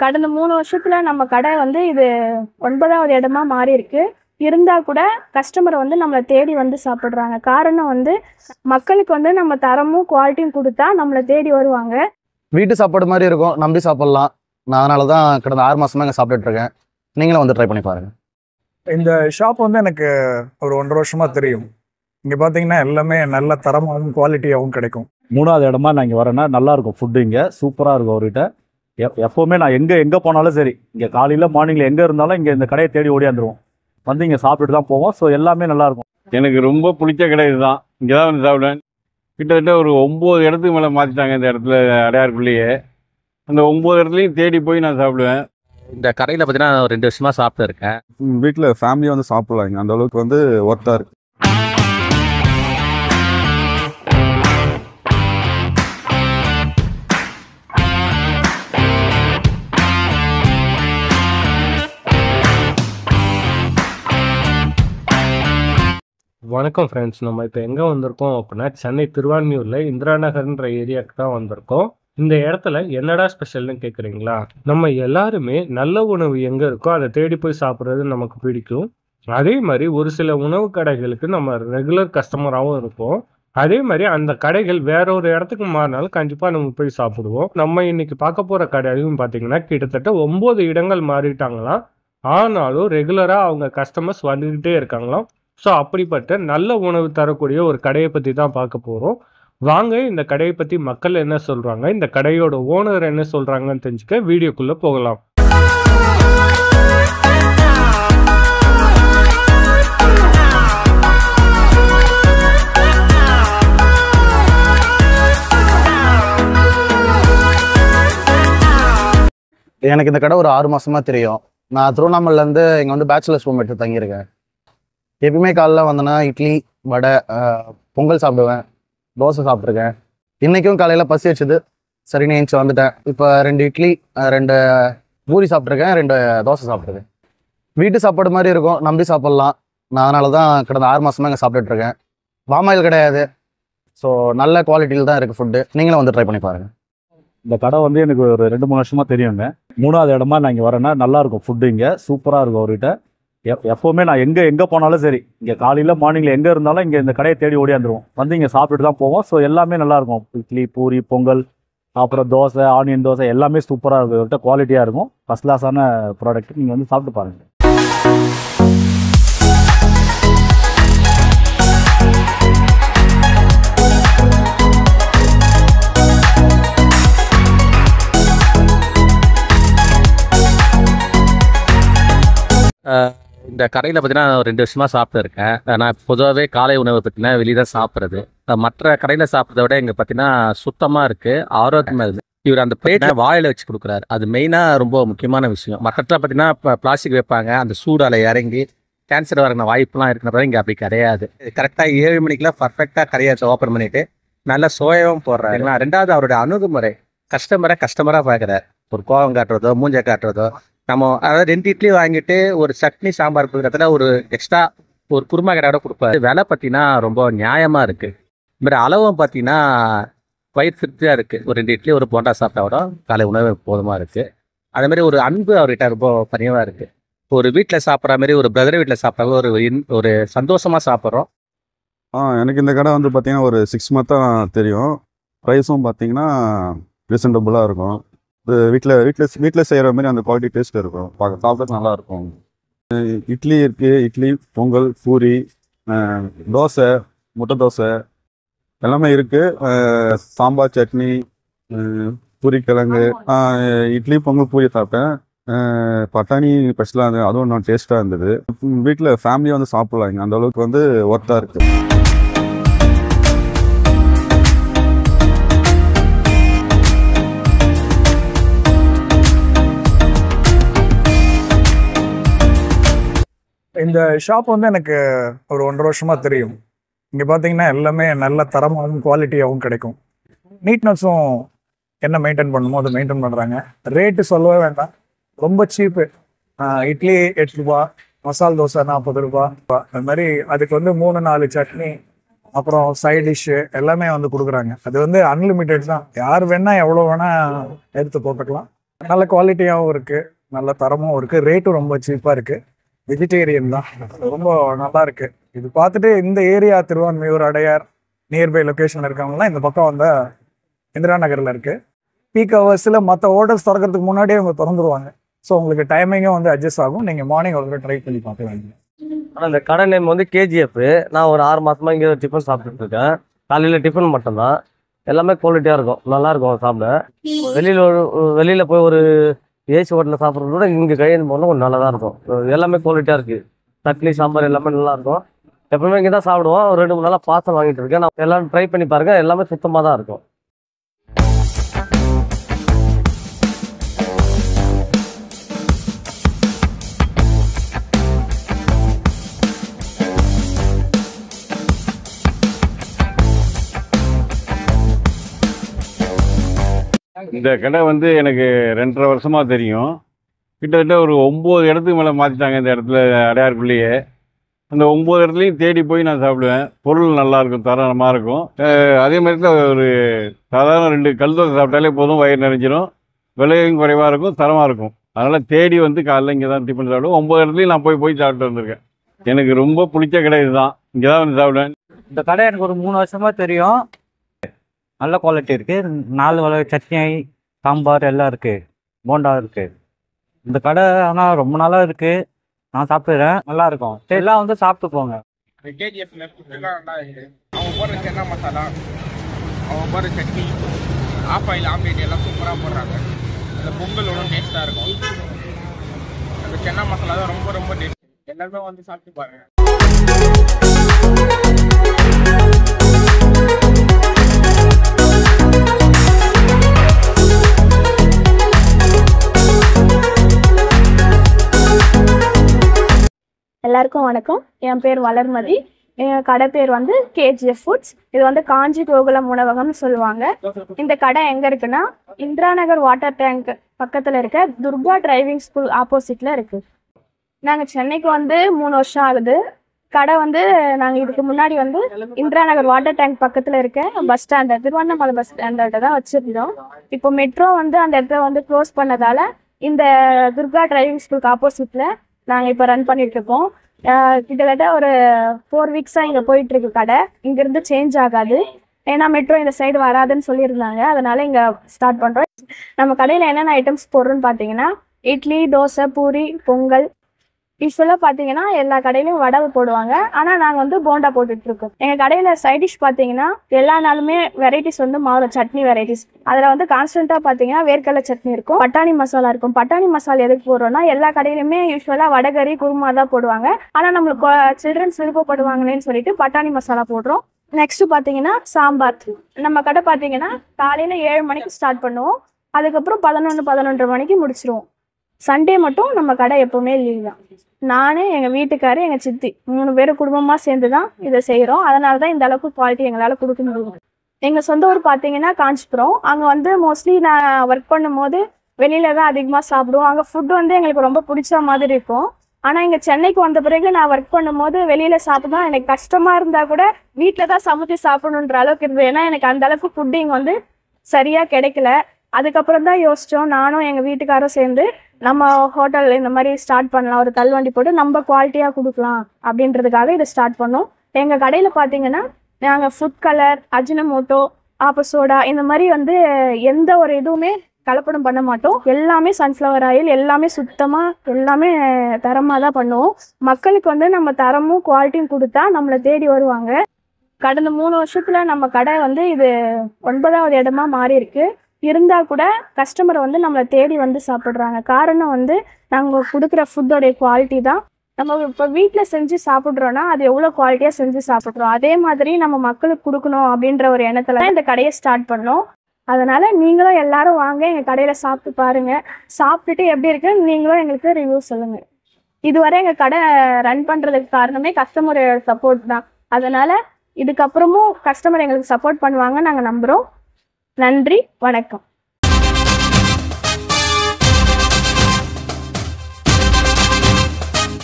கடந்த 3 வருஷத்துல நம்ம கடை வந்து இது 9வது இடமா மாறி இருக்கு. இருந்தா கூட கஸ்டமர் வந்து நம்மளை தேடி வந்து சாப்பிடுறாங்க. காரணம் வந்து மக்களுக்கு வந்து நம்ம தரமும் குவாலிட்டியும் கொடுத்தா நம்மளை தேடி வருவாங்க. வீட்டு சாப்பாடு மாதிரி இருக்கும், நம்பி சாப்பிடலாம். நான் அதனால தான் கடந்த 6 மாசமா இங்கே சாப்பிட்டுட்டு இருக்கேன். நீங்களும் வந்து ட்ரை பண்ணி பாருங்க. இந்த ஷாப் வந்து எனக்கு ஒரு 1.5 வருஷமா தெரியும். இங்கே பார்த்தீங்கன்னா எல்லாமே நல்ல தரமாகவும் குவாலிட்டியாகவும் கிடைக்கும். 3வது இடமா நான் இங்கே வரேன்னா நல்லா இருக்கும். ஃபுட்டு இங்கே சூப்பராக இருக்கும். அவர்கிட்ட எப்போவுமே நான் எங்கே போனாலும் சரி, இங்கே காலையில் மார்னிங்கில் எங்கே இருந்தாலும் இங்கே இந்த கடையை தேடி ஓடியாந்துருவோம். வந்து இங்கே சாப்பிட்டுட்டு தான் போவோம். ஸோ எல்லாமே நல்லாயிருக்கும். எனக்கு ரொம்ப பிடிச்ச கடை இதுதான். இங்கே தான் வந்து சாப்பிடுவேன். கிட்டத்தட்ட ஒரு 9 இடத்துக்கு மேலே மாற்றிட்டாங்க இந்த இடத்துல, அடையாறுக்குள்ளேயே. அந்த 9 இடத்துலையும் தேடி போய் நான் சாப்பிடுவேன். இந்த கடையில் பார்த்தீங்கன்னா 2 வருஷமாக சாப்பிட்டு இருக்கேன். வீட்டில் ஃபேமிலியாக வந்து சாப்பிட்லாங்க, அந்த அளவுக்கு வந்து ஒர்த்தாக இருக்குது. வணக்கம் ஃப்ரெண்ட்ஸ், நம்ம இப்போ எங்கே வந்திருக்கோம் அப்படின்னா சென்னை திருவான்மியூரில் இந்திரா நகர்ன்ற ஏரியாவுக்கு தான் வந்திருக்கோம். இந்த இடத்துல என்னடா ஸ்பெஷல்னு கேட்குறீங்களா? நம்ம எல்லாருமே நல்ல உணவு எங்கே இருக்கோ அதை தேடி போய் சாப்பிட்றது நமக்கு பிடிக்கும். அதே மாதிரி ஒரு சில உணவு கடைகளுக்கு நம்ம ரெகுலர் கஸ்டமராகவும் இருப்போம். அதே மாதிரி அந்த கடைகள் வேற ஒரு இடத்துக்கு மாறினாலும் கண்டிப்பாக நம்ம போய் சாப்பிடுவோம். நம்ம இன்னைக்கு பார்க்க போகிற கடையும் பார்த்தீங்கன்னா கிட்டத்தட்ட 9 இடங்கள் மாறிட்டாங்களாம். ஆனாலும் ரெகுலராக அவங்க கஸ்டமர்ஸ் வந்துக்கிட்டே இருக்காங்களாம். ஸோ அப்படிப்பட்ட நல்ல உணவு தரக்கூடிய ஒரு கடையை பற்றி தான் பார்க்க போகிறோம். வாங்க இந்த கடையை பற்றி மக்கள் என்ன சொல்கிறாங்க, இந்த கடையோட ஓனர் என்ன சொல்கிறாங்கன்னு தெரிஞ்சுக்க வீடியோக்குள்ளே போகலாம். எனக்கு இந்த கடை ஒரு 6 மாசமா தெரியும். நான் திருவண்ணாமலையிலேருந்து இங்கே வந்து பேச்சுலர்ஸ் ரூம் எடுத்து தங்கியிருக்கேன். எப்பயுமே காலைல வந்தேன்னா இட்லி, வடை, பொங்கல் சாப்பிடுவேன், தோசை சாப்பிட்ருக்கேன். இன்றைக்கும் காலையில் பசி வச்சுது, சரின்னு ஏஞ்சி வந்துட்டேன். இப்போ 2 இட்லி, 2 பூரி சாப்பிட்ருக்கேன், 2 தோசை சாப்பிட்ருக்கேன். வீட்டு சாப்பாடு மாதிரி இருக்கும், நம்பி சாப்பிட்லாம். நான் அதனால தான் கடந்த 6 மாசமா இங்கே சாப்பிட்டுட்டு இருக்கேன். பாமாயில் கிடையாது. ஸோ நல்ல குவாலிட்டியில் தான் இருக்குது ஃபுட்டு. நீங்களும் வந்து ட்ரை பண்ணி பாருங்கள். இந்த கடை வந்து எனக்கு ஒரு 2-3 வருஷமாக தெரியுங்க. 3வது இடமா நான் இங்கே வரேன்னா நல்லாயிருக்கும். ஃபுட்டு இங்கே சூப்பராக இருக்கும். அவர்கிட்ட எப்போவுமே நான் எங்கே போனாலும் சரி, இங்கே காலையில் மார்னிங்கில் எங்கே இருந்தாலும் இங்கே இந்த கடையை தேடி ஓடியாந்துருவோம். வந்து இங்கே சாப்பிட்டுட்டு தான் போவோம். ஸோ எல்லாமே நல்லாயிருக்கும். இட்லி, பூரி, பொங்கல், அப்புறம் தோசை, ஆனியன் தோசை எல்லாமே சூப்பராக இருக்கும். இவர்கிட்ட குவாலிட்டியாக இருக்கும். ஃபஸ்ட் கிளாஸான ப்ராடக்ட். நீங்கள் வந்து சாப்பிட்டு பாருங்கள். இந்த கடையில் பார்த்தீங்கன்னா 2 வருஷமாக சாப்பிட்டு இருக்கேன். நான் பொதுவாகவே காலை உணவை பற்றினா வெளியே தான் சாப்பிட்றது. மற்ற கடையில் சாப்பிட்றத விட இங்கே பார்த்தீங்கன்னா சுத்தமாக இருக்குது, ஆரோக்கியமாக இருக்குது. இவர் அந்த பிளேட்டில் வாயில் வச்சு கொடுக்குறாரு. அது மெயினாக ரொம்ப முக்கியமான விஷயம். மற்ற பார்த்தீங்கன்னா இப்போ பிளாஸ்டிக் வைப்பாங்க, அந்த சூடால் இறங்கி கேன்சர் வரன வாய்ப்புலாம் இருக்கிறப்ப இங்கே அப்படி கிடையாது. கரெக்டாக 7 மணிக்கெலாம் பர்ஃபெக்டாக கடையை ஓப்பன் பண்ணிவிட்டு நல்லா சோயாவும் போடுறாங்க. 2வது அவருடைய அணுகுமுறை, கஸ்டமராக பார்க்குறாரு. ஒரு கோவம் காட்டுறதோ மூஞ்சை காட்டுறதோ, நம்ம அதாவது 2 இட்லி வாங்கிட்டு ஒரு சட்னி சாம்பார் கொடுக்குறதுல ஒரு எக்ஸ்ட்ரா ஒரு குருமா கடையோட கொடுப்பாரு. விலை பார்த்தீங்கன்னா ரொம்ப நியாயமாக இருக்குது. இதுமாதிரி அளவும் பார்த்தீங்கன்னா வயிறு திருப்தியாக இருக்குது. ஒரு 2 இட்லி ஒரு போண்டா சாப்பிட்டாவோட காலை உணவு போதுமாக இருக்குது. அதேமாதிரி ஒரு அன்பு அவர்கிட்ட ரொம்ப பணிவாக இருக்குது. ஒரு வீட்டில் சாப்பிட்ற மாதிரி, ஒரு பிரதர் வீட்டில் சாப்பிட்ற ஒரு சந்தோஷமாக சாப்பிட்றோம். எனக்கு இந்த கடை வந்து பார்த்தீங்கன்னா ஒரு 6 மந்த்தாக தெரியும். ப்ரைஸும் பார்த்தீங்கன்னா ரீசனபிளாக இருக்கும். வீட்டில் செய்கிற மாதிரி அந்த குவாலிட்டி டேஸ்ட் இருக்கும். சாப்பிட்றது நல்லாயிருக்கும். இட்லி இருக்குது, இட்லி, பொங்கல், பூரி, தோசை, முட்டை தோசை எல்லாமே இருக்குது. சாம்பார், சட்னி, பூரிக்கிழங்கு, இட்லி, பொங்கல், பூரி சாப்பிட்டேன். பட்டாணி ஸ்பெஷலாக இருந்தது, அதுவும் நான் டேஸ்ட்டாக இருந்தது. வீட்டில் ஃபேமிலியாக வந்து சாப்பிட்லாங்க, அந்த அளவுக்கு வந்து ஒர்த்தாக இருக்குது. இந்த ஷாப் வந்து எனக்கு ஒரு 1.5 வருஷமா தெரியும். இங்கே பார்த்தீங்கன்னா எல்லாமே நல்ல தரமாகவும் குவாலிட்டியாகவும் கிடைக்கும். நீட்னஸும் என்ன மெயின்டைன் பண்ணணுமோ அதை மெயின்டைன் பண்ணுறாங்க. ரேட்டு சொல்லவே வேண்டாம், ரொம்ப சீப்பு. இட்லி 8 ரூபா, மசால் தோசை 40 ரூபா. அது மாதிரி அதுக்கு வந்து 3-4 சட்னி, அப்புறம் சைட் டிஷ்ஷு எல்லாமே வந்து கொடுக்குறாங்க. அது வந்து அன்லிமிட்டெட் தான். யார் வேணால் எவ்வளோ வேணால் எடுத்து போட்டுக்கலாம். நல்ல குவாலிட்டியாகவும் இருக்குது, நல்ல தரமும் இருக்குது, ரேட்டும் ரொம்ப சீப்பாக இருக்குது. வெஜிடேரியன் தான், ரொம்ப நல்லா இருக்குது. இது பார்த்துட்டு இந்த area Thiruvanmiyur, Adyar nearby location இருக்கவங்கலாம் இந்த பக்கம் வந்த இந்திரா நகரில் இருக்குது. பீக் ஹவர்ஸில் மற்ற ஹோட்டல்ஸ் திறக்கிறதுக்கு முன்னாடியே அவங்க திறந்துருவாங்க. ஸோ உங்களுக்கு டைமிங்கும் வந்து அட்ஜஸ்ட் ஆகும். நீங்கள் மார்னிங் ஒரு ட்ரை பண்ணி பார்க்கலாம். ஆனால் இந்த கடை நேம் வந்து கேஜிஎஃப். நான் ஒரு 6 மாதமாக இங்கே டிஃபன் சாப்பிட்டுட்டு இருக்கேன். காலையில் டிஃபன் மட்டும்தான், எல்லாமே குவாலிட்டியாக இருக்கும், நல்லாயிருக்கும் சாப்பிட. வெளியில் போய் ஒரு ஏசி ஹோட்டலில் சாப்பிட்றத விட இங்கே கையில் போனால் கொஞ்சம் நல்லா தான் இருக்கும். எல்லாமே குவாலிட்டியாக இருக்குது. சட்னி சாம்பார் எல்லாமே நல்லாயிருக்கும். எப்பவுமே இங்கே தான் சாப்பிடுவோம். ஒரு 2-3 நாளாக பார்சல் வாங்கிட்டு இருக்கேன். நான் எல்லாரும் ட்ரை பண்ணி பாருங்கள், எல்லாமே சுத்தமாக தான் இருக்கும். இந்த கடை வந்து எனக்கு 2.5 வருஷமாக தெரியும். கிட்டத்தட்ட ஒரு 9 இடத்துக்கு மேலே மாற்றிட்டாங்க இந்த இடத்துல, அடையாருக்குள்ளேயே. அந்த 9 இடத்துலையும் தேடி போய் நான் சாப்பிடுவேன். பொருள் நல்லாயிருக்கும், தரமாக இருக்கும். அதே மாதிரி தான் ஒரு சாதாரண 2 கல் தோசை சாப்பிட்டாலே போதும், வயிறு நிறைஞ்சிடும். விலையும் குறைவாக இருக்கும், தரமாக இருக்கும். அதனால் தேடி வந்து காலைல இங்கே தான் டிஃபன் சாப்பிடுவேன். 9 இடத்துலையும் நான் போய் சாப்பிட்டு வந்திருக்கேன். எனக்கு ரொம்ப பிடிச்ச கடை இதுதான், இங்கே தான் வந்து சாப்பிடுவேன். இந்த கடை எனக்கு ஒரு 3 வருஷமாக தெரியும். நல்ல குவாலிட்டி இருக்குது. 4 வகை சட்னி, சாம்பார் எல்லாம் இருக்குது, போண்டா இருக்குது. இந்த கடை ஆனால் ரொம்ப நாளாக இருக்குது. நான் சாப்பிட்றேன், நல்லாயிருக்கும். எல்லாம் வந்து சாப்பிட்டு போங்க. கேஜிஎஃப்ல ஃபுட்டுலாம் நல்லா இருக்குது. அவங்க போடுற சென்னா மசாலா, அவங்க போடுற சட்னி, ஆஃப் ஆயில் ஆம்லேட் எல்லாம் சூப்பராக போடுறாங்க. அந்த பொங்கலோட டேஸ்ட்டாக இருக்கும். அந்த சென்னா மசாலா தான் ரொம்ப ரொம்ப டேஸ்ட். எல்லாருமே வந்து சாப்பிட்டு பாருங்க. எல்லாருக்கும் வணக்கம். என் பேர் வளர்மதி. என் கடை பேர் வந்து கேஜிஎஃப் ஃபுட்ஸ். இது வந்து காஞ்சி கோகுலம் உணவகம்னு சொல்லுவாங்க. இந்த கடை எங்கே இருக்குன்னா இந்திரா நகர் வாட்டர் டேங்க் பக்கத்தில் இருக்க துர்கா டிரைவிங் ஸ்கூல் ஆப்போசிட்டில் இருக்குது. நாங்கள் சென்னைக்கு வந்து 3 வருஷம் ஆகுது. கடை வந்து நாங்கள் இதுக்கு முன்னாடி வந்து இந்திரா நகர் வாட்டர் டேங்க் பக்கத்தில் இருக்க பஸ் ஸ்டாண்டு, திருவண்ணாமலை பஸ் ஸ்டாண்டர்கிட்ட தான் வச்சுருந்தோம். இப்போ மெட்ரோ வந்து அந்த இடத்துல வந்து க்ளோஸ் பண்ணதால் இந்த துர்கா டிரைவிங் ஸ்கூலுக்கு ஆப்போசிட்டில் நாங்கள் இப்போ ரன் பண்ணிட்டு இருக்கோம். கிட்டத்தட்ட ஒரு 4 வீக்ஸாக இங்கே போயிட்டுருக்கு கடை. இங்கேருந்து சேஞ்ச் ஆகாது, ஏன்னா மெட்ரோ இந்த சைடு வராதுன்னு சொல்லியிருந்தாங்க. அதனால இங்கே ஸ்டார்ட் பண்ணுறோம். நம்ம கடையில் என்னென்ன ஐட்டம்ஸ் போடுறோன்னு பார்த்தீங்கன்னா இட்லி, தோசை, பூரி, பொங்கல். யூஸ்வலாக பார்த்தீங்கன்னா எல்லா கடையிலையும் வடை போடுவாங்க, ஆனால் நாங்கள் வந்து போண்டா போட்டுட்ருக்கோம். எங்கள் கடையில் சைட் டிஷ் பார்த்தீங்கன்னா எல்லா நாளுமே வெரைட்டிஸ் வந்து மாறும். சட்னி வெரைட்டிஸ் அதில் வந்து கான்ஸ்டண்ட்டாக பார்த்தீங்கன்னா வேர்க்கடலை சட்னி இருக்கும், பட்டாணி மசாலா இருக்கும். பட்டாணி மசாலா எதுக்கு போடுறோம்னா எல்லா கடையிலுமே யூஸ்வலாக வடகறி, குருமா தான் போடுவாங்க. ஆனால் நம்மளுக்கு சில்ட்ரன்ஸ் விருப்பப்படுவாங்களேன்னு சொல்லிட்டு பட்டாணி மசாலா போடுறோம். நெக்ஸ்ட் பார்த்தீங்கன்னா சாம்பார். நம்ம கடை பார்த்தீங்கன்னா காலையில் 7 மணிக்கு ஸ்டார்ட் பண்ணுவோம், அதுக்கப்புறம் 11-11:30 மணிக்கு முடிச்சிருவோம். சண்டே மட்டும் நம்ம கடை எப்போவுமே லீவ் தான். நான், எங்கள் வீட்டுக்காரு, எங்கள் சித்தி 3 பேர் குடும்பமாக சேர்ந்து தான் இதை செய்கிறோம். அதனால தான் இந்த அளவுக்கு குவாலிட்டி எங்களால் கொடுக்க முடியும். எங்கள் சொந்த ஊர் பார்த்தீங்கன்னா காஞ்சிபுரம். அங்கே வந்து மோஸ்ட்லி நான் ஒர்க் பண்ணும்போது வெளியில தான் அதிகமாக சாப்பிடுவோம். அங்கே ஃபுட் வந்து எங்களுக்கு ரொம்ப பிடிச்ச மாதிரி இருக்கும். ஆனால் இங்கே சென்னைக்கு வந்த பிறகு நான் ஒர்க் பண்ணும்போது வெளியில் சாப்பிட்டா எனக்கு கஷ்டமாக இருந்தால் கூட வீட்டில் தான் சமைச்சு சாப்பிடணுன்ற அளவுக்கு இருந்தது. ஏன்னா எனக்கு அந்த அளவுக்கு ஃபுட்டு இங்கே வந்து சரியாக கிடைக்கல. அதுக்கப்புறம் தான் யோசித்தோம், நானும் எங்கள் வீட்டுக்காரும் சேர்ந்து நம்ம ஹோட்டல் இந்த மாதிரி ஸ்டார்ட் பண்ணலாம், ஒரு தள்ளுவண்டி போட்டு நம்ம குவாலிட்டியாக கொடுக்கலாம் அப்படின்றதுக்காக இதை ஸ்டார்ட் பண்ணோம். எங்கள் கடையில் பார்த்தீங்கன்னா நாங்கள் ஃபுட் கலர், அஜினமோட்டோ, சோடா இந்த மாதிரி வந்து எந்த ஒரு இதுவுமே கலப்படம் பண்ண மாட்டோம். எல்லாமே சன்ஃப்ளவர் ஆயில், எல்லாமே சுத்தமாக, எல்லாமே தரமாக தான் பண்ணுவோம். மக்களுக்கு வந்து நம்ம தரமும் குவாலிட்டியும் கொடுத்தா நம்மளை தேடி வருவாங்க. கடந்த 3 வருஷத்தில் நம்ம கடை வந்து இது 9வது இடமா மாறி இருக்கு. இருந்தால் கூட கஸ்டமர் வந்து நம்மளை தேடி வந்து சாப்பிட்றாங்க. காரணம் வந்து நாங்கள் கொடுக்குற ஃபுட்டோடைய குவாலிட்டி தான். நம்ம இப்போ வீட்டில் செஞ்சு சாப்பிட்றோன்னா அது எவ்வளோ குவாலிட்டியாக செஞ்சு சாப்பிட்றோம், அதே மாதிரி நம்ம மக்களுக்கு கொடுக்கணும் அப்படின்ற ஒரு எண்ணத்தில் தான் இந்த கடையை ஸ்டார்ட் பண்ணோம். அதனால் நீங்களும் எல்லாரும் வாங்க, எங்கள் கடையில் சாப்பிட்டு பாருங்கள். சாப்பிட்டுட்டு எப்படி இருக்குன்னு நீங்களும் எங்களுக்கு ரிவ்யூ சொல்லுங்கள். இதுவரை எங்கள் கடை ரன் பண்ணுறதுக்கு காரணமே கஸ்டமரோட சப்போர்ட் தான். அதனால் இதுக்கப்புறமும் கஸ்டமர் எங்களுக்கு சப்போர்ட் பண்ணுவாங்க நாங்கள் நம்புகிறோம். நன்றி, வணக்கம்.